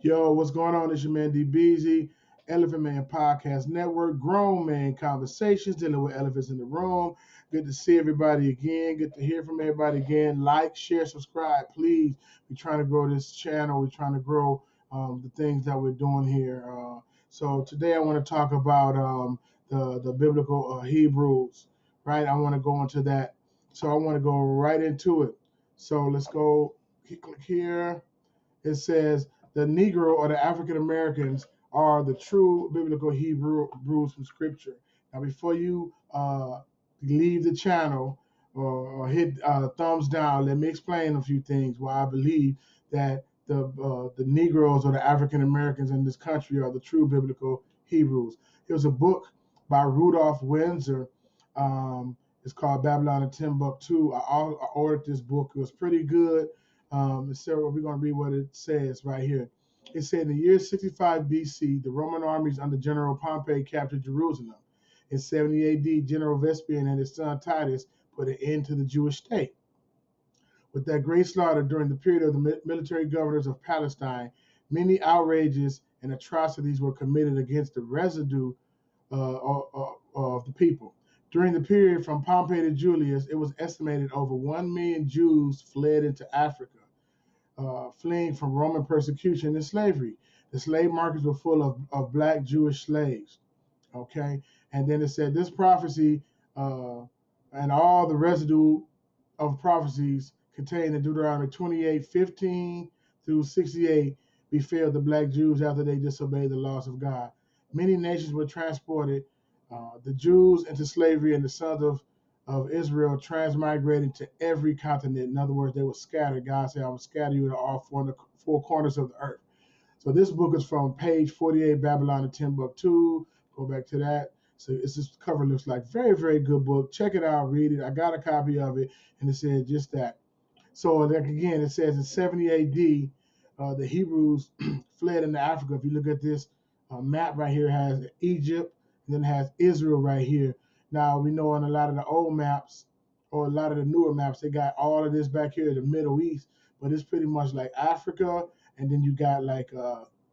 Yo, what's going on? It's your man DBZ, Elephant Man Podcast Network, Grown Man Conversations, dealing with elephants in the room. Good to see everybody again. Good to hear from everybody again. Like, share, subscribe, please. We're trying to grow this channel. We're trying to grow the things that we're doing here. So today I want to talk about the biblical Hebrews, right? I want to go into that. So I want to go right into it. So let's go. Click here. It says the Negro or the African Americans are the true biblical Hebrews from Scripture. Now, before you leave the channel or hit thumbs down, let me explain a few things why I believe that the Negroes or the African Americans in this country are the true biblical Hebrews. Here's a book by Rudolph Windsor. It's called Babylon and Timbuktu. I ordered this book. It was pretty good. So we're going to read what it says right here. It said in the year 65 BC, the Roman armies under General Pompey captured Jerusalem. In 70 AD, General Vespasian and his son Titus put an end to the Jewish state. With that great slaughter during the period of the military governors of Palestine, many outrages and atrocities were committed against the residue of the people. During the period from Pompey to Julius, it was estimated over 1 million Jews fled into Africa. Fleeing from Roman persecution and slavery. The slave markets were full of black Jewish slaves. Okay, and then it said this prophecy and all the residue of prophecies contained in Deuteronomy 28:15 through 68 befell the black Jews after they disobeyed the laws of God. Many nations were transported, the Jews into slavery, and the sons of Israel transmigrating to every continent. In other words, they were scattered. God said, I will scatter you to all four corners of the earth. So this book is from page 48, Babylon and Timbuktu. Go back to that. So it's this cover looks like very, very good book. Check it out, read it. I got a copy of it, and it said just that. So like again, it says in 70 AD, the Hebrews fled into Africa. If you look at this map right here, it has Egypt, and then it has Israel right here. Now we know on a lot of the old maps or a lot of the newer maps, they got all of this back here, the Middle East, but it's pretty much like Africa, and then you got like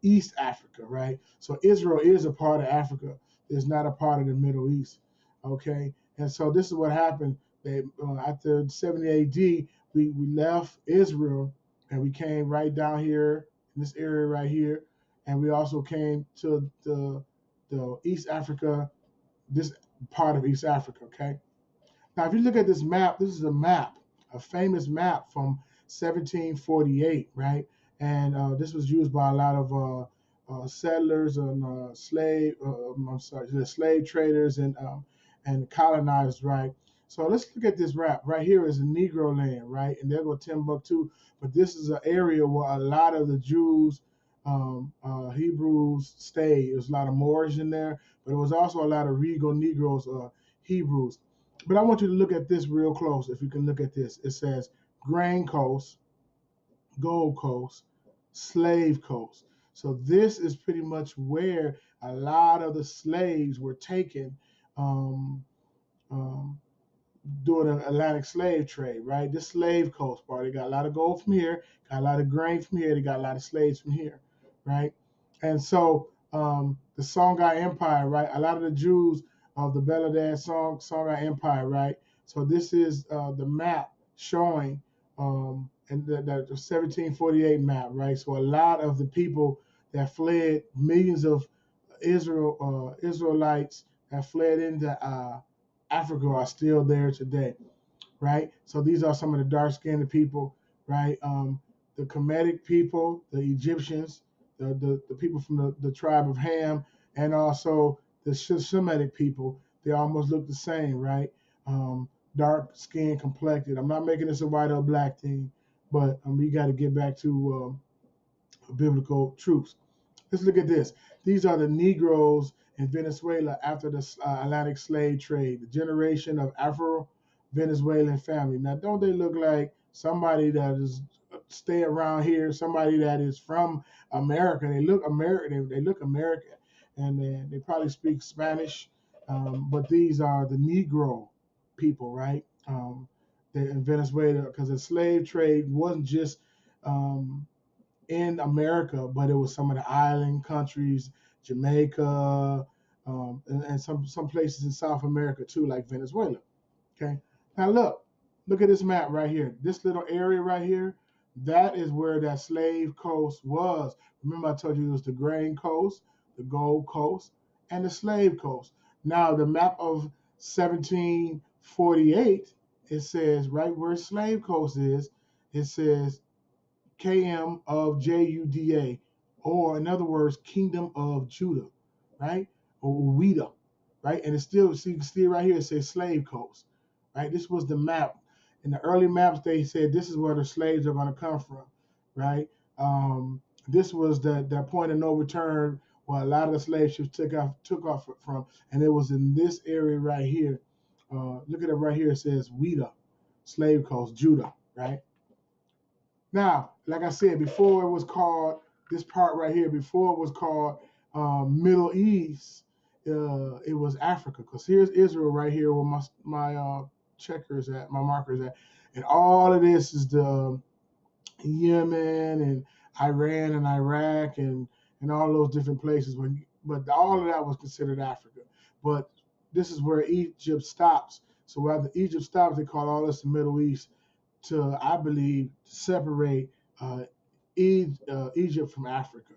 East Africa, right? So Israel is a part of Africa. It's not a part of the Middle East, okay? And so this is what happened. They, after 70 AD, we left Israel and we came right down here in this area right here, and we also came to the East Africa, this part of East Africa, okay? Now, if you look at this map, this is a map, a famous map from 1748, right? And this was used by a lot of settlers and the slave traders and colonizers, right? So let's look at this map. Right here is a Negro land, right? And there go Timbuktu. But this is an area where a lot of the Jews, Hebrews stayed. There's a lot of Moors in there, but it was also a lot of Regal Negroes, Hebrews. But I want you to look at this real close. If you can look at this, it says Grain Coast, Gold Coast, Slave Coast. So this is pretty much where a lot of the slaves were taken um, um, during the Atlantic slave trade, right? This slave coast part, they got a lot of gold from here, got a lot of grain from here, they got a lot of slaves from here, right? And so the Songhai Empire, right? A lot of the Jews of the Bangladesh Songhai Empire, right? So this is the map showing and the 1748 map, right? So a lot of the people that fled, millions of Israelites that fled into Africa are still there today, right? So these are some of the dark-skinned people, right? The Kemetic people, the Egyptians, the people from the tribe of Ham, and also the Semitic people. They almost look the same, right? Dark skin complected. I'm not making this a white or black thing, but we got to get back to biblical truths. Let's look at this. These are the Negroes in Venezuela after the Atlantic slave trade, the generation of Afro-Venezuelan family. Now, don't they look like somebody that is stay around here, somebody that is from America? They look American. They look American, and they probably speak Spanish. But these are the Negro people, right? In Venezuela, because the slave trade wasn't just um, in America, but it was some of the island countries, Jamaica, and some places in South America too, like Venezuela. Okay. Now look at this map right here. This little area right here, that is where that slave coast was. Remember I told you it was the grain coast, the gold coast, and the slave coast. Now the map of 1748, it says right where slave coast is, it says KM of Juda, or in other words, Kingdom of Judah, right? Or Ouida, right? And it's still, so you can see right here, it says Slave Coast, right? This was the map. In the early maps, they said this is where the slaves are going to come from, right? This was the point of no return where a lot of the slave ships took off from, and it was in this area right here. Look at it right here. It says Ouida, Slave Coast, Judah, right? Now, like I said, before it was called, this part right here, before it was called Middle East, it was Africa. Because here's Israel right here where my checkers at, my markers at. And all of this is the Yemen and Iran and Iraq and all those different places. But all of that was considered Africa. But this is where Egypt stops. So where Egypt stops, they call all this the Middle East to, I believe, separate Egypt from Africa,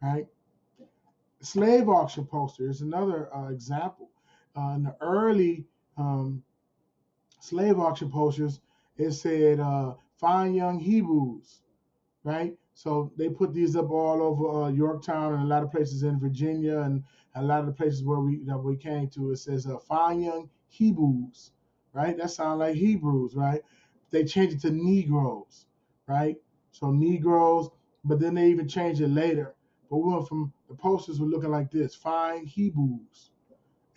right? Slave auction poster is another example. In the early slave auction posters, it said, "Fine young Hebrews," right? So they put these up all over Yorktown and a lot of places in Virginia and a lot of the places where we came to. It says, "Fine young Hebrews," right? That sounds like Hebrews, right? They changed it to Negroes, right? So Negroes, but then they even changed it later. But we went from, the posters were looking like this: "Fine Hebrews,"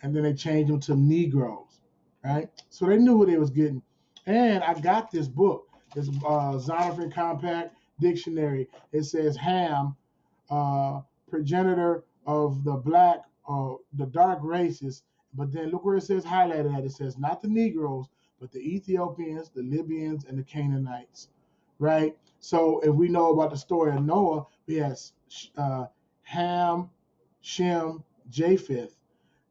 and then they changed them to Negroes, right? So they knew what they was getting. And I got this book, this Zondervan Compact Dictionary. It says Ham, progenitor of the dark races. But then look where it says highlighted at. It says not the Negroes, but the Ethiopians, the Libyans, and the Canaanites, right? So if we know about the story of Noah, we have Ham, Shem, Japheth.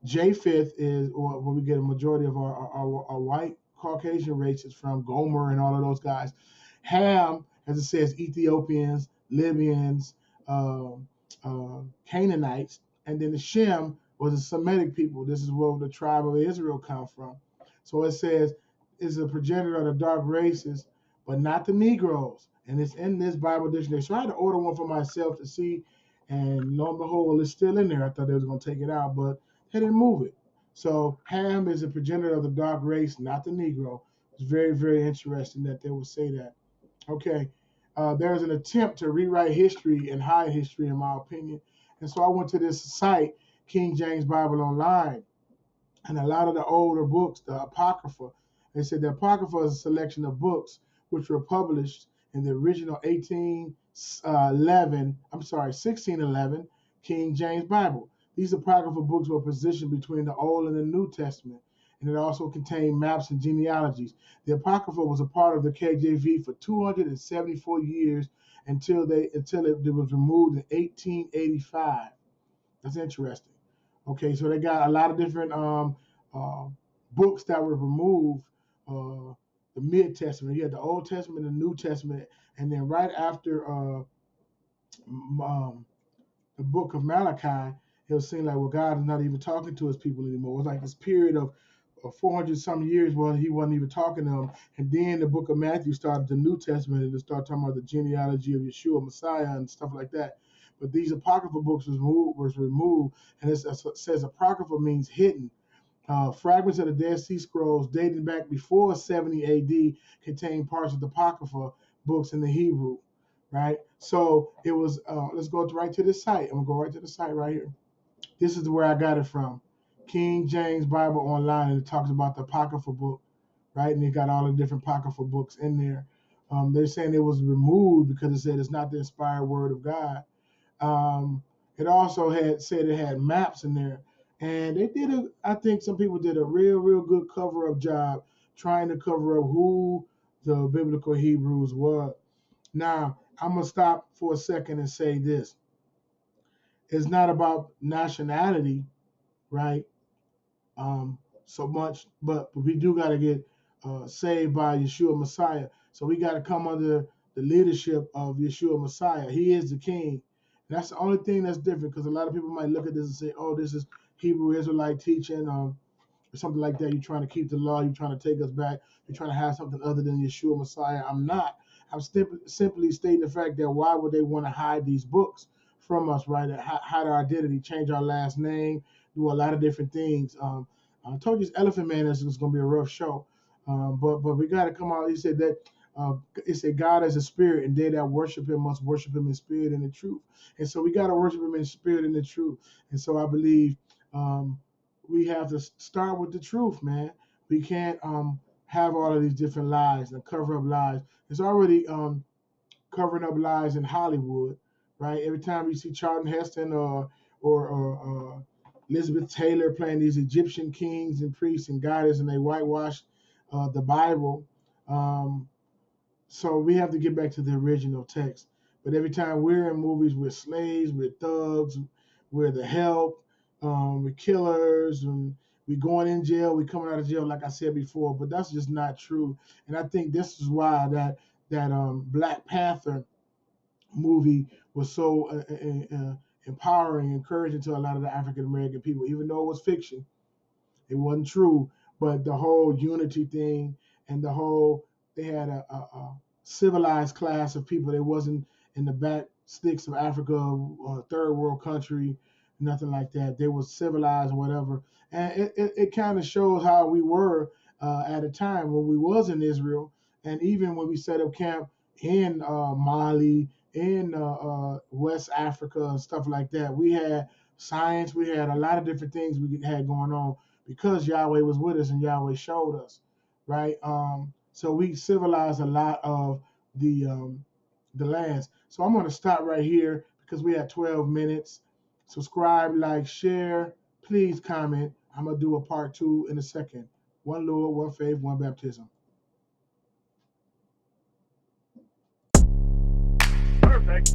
Japheth is where we get a majority of our white Caucasian races from, Gomer and all of those guys. Ham, as it says, Ethiopians, Libyans, Canaanites, and then the Shem was the Semitic people. This is where the tribe of Israel come from. So it says it's a progenitor of the dark races, but not the Negroes. And it's in this Bible dictionary. So I had to order one for myself to see, and lo and behold, it's still in there. I thought they was going to take it out, but they didn't move it. So Ham is a progenitor of the dark race, not the Negro. It's very, very interesting that they would say that. Okay, there's an attempt to rewrite history and hide history, in my opinion. And so I went to this site, King James Bible Online, and a lot of the older books, the Apocrypha, they said the Apocrypha is a selection of books which were published in the original 1611 King James Bible. These Apocrypha books were positioned between the Old and the New Testament, and it also contained maps and genealogies. The Apocrypha was a part of the KJV for 274 years until it was removed in 1885. That's interesting. Okay, so they got a lot of different books that were removed. The Mid Testament, you had the Old Testament, the New Testament, and then right after the book of Malachi, it was seem like, well, God is not even talking to his people anymore. It was like this period of 400 some years where he wasn't even talking to them. And then the book of Matthew started the New Testament, and it started talking about the genealogy of Yeshua, Messiah, and stuff like that. But these apocryphal books was removed, and it says apocrypha means hidden. Fragments of the Dead Sea Scrolls dating back before 70 AD contain parts of the apocrypha books in the Hebrew, right? So it was, let's go right to this site. I'm gonna go right to the site right here. This is where I got it from. King James Bible Online, and it talks about the Apocrypha book, right? And it got all the different Apocrypha books in there. They're saying it was removed because it said it's not the inspired word of God. It also said it had maps in there. And they did I think some people did a real good cover-up job trying to cover up who the biblical Hebrews were. Now, I'm going to stop for a second and say this. It's not about nationality, right? So much, but we do got to get saved by Yeshua Messiah. So we got to come under the leadership of Yeshua Messiah. He is the king. And that's the only thing that's different, because a lot of people might look at this and say, oh, this is Hebrew Israelite teaching, or something like that. You're trying to keep the law. You're trying to take us back. You're trying to have something other than Yeshua Messiah. I'm not. I'm simply stating the fact that why would they want to hide these books from us, right? Hide our identity, change our last name, do a lot of different things. I told you, Elephant Man is going to be a rough show, but we got to come out. He said that it said God is a spirit, and they that worship Him must worship Him in spirit and in truth. And so we got to worship Him in spirit and in truth. And so I believe we have to start with the truth, man. We can't have all of these different lies and cover up lies. It's already covering up lies in Hollywood, right? Every time you see Charlton Heston or Elizabeth Taylor playing these Egyptian kings and priests and goddesses, and they whitewash the Bible. So we have to get back to the original text. But every time we're in movies, we're slaves, we're thugs, we're the help, we're killers, and we're going in jail, we're coming out of jail, like I said before. But that's just not true. And I think this is why that Black Panther movie was so empowering, encouraging to a lot of the African American people, even though it was fiction. It wasn't true, but the whole unity thing and the whole, they had a civilized class of people. They wasn't in the back sticks of Africa, third world country, nothing like that. They was civilized or whatever. And it kind of shows how we were at a time when we was in Israel, and even when we set up camp in Mali, in West Africa and stuff like that. We had science, we had a lot of different things we had going on, because Yahweh was with us and Yahweh showed us, right? So we civilized a lot of the lands. So I'm going to stop right here because we had 12 minutes. Subscribe, like, share. Please comment. I'm going to do a part 2 in a second. One Lord, one faith, one baptism. Perfect.